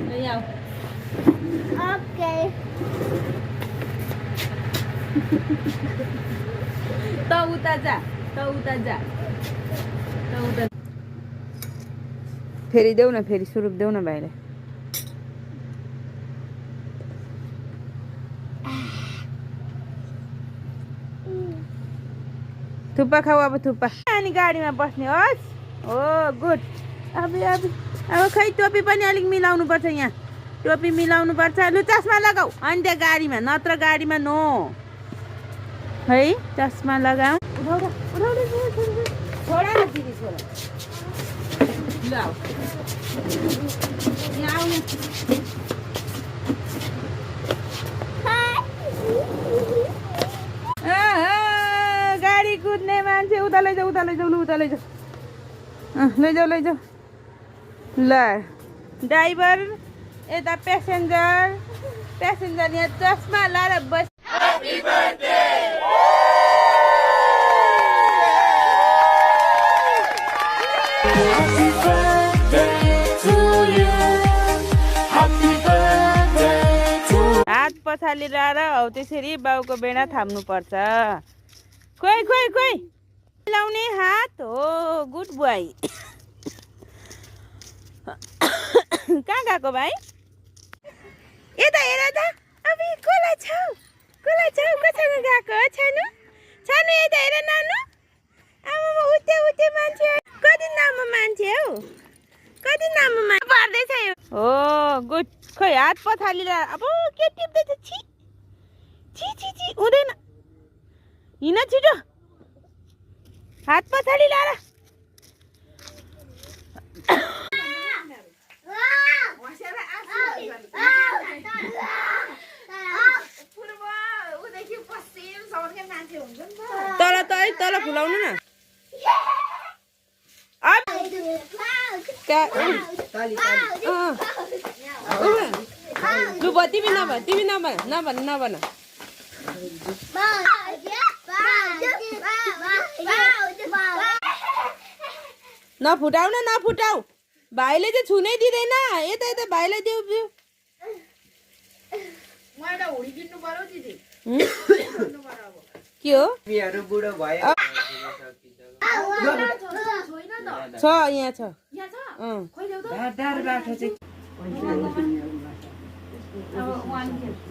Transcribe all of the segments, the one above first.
लई आऊ ओके त उता जा फेरि देऊ न फेरि सुरुप देऊ न भाइलाई थुक्पा खाऊ अब थुक्पा अनि गाडीमा बस्ने होस् हो गुड अब खै टोपी पनि अलिक मिलाउनु पर्छ यहाँ टोपी मिलाउनु पर्छ लु चस्मा लगाऊ अनि त्यहाँ गाडीमा नत्र गाडीमा नो है चस्मा लगाऊ छोडा न दिदी छोडा ल आऊ यहाँ आऊ गाडी कुद्ने मान्छे उता लैजाऊ उता लैजाऊ लैजाऊ ल ड्राइभर यता प्यासेन्जर यहाँ चस्मा लाएर बस हात पछाडि लाएर हौ त्यसरी बाउको बेडा थाप्नु पर्छ खोइ लाउने हात हो गुड बोय कहाँ गएको भाइ यता हेर त अब कोला छौ कसँग गएको हो छानु यता हेर नानु आमा उते मान्छे कति नाममा मान्छे हौ पर्दैछ यो हो गुड खोइ हात पछाडि अब के टिप्दैछ छि हुँदैन हिँड छिटो हात पछाडि लाएर तल फुलाउनु न लु तिमी नभन नफुटाउ भाइले चाहिँ छुनै दिँदैन यता भाइलाई देऊ के हो छ यहाँ छ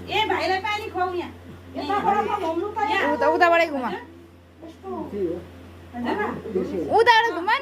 ए भाइलाई पानी खुवाउ यहाँ उताबाटै घुमा उताबाट घुमा न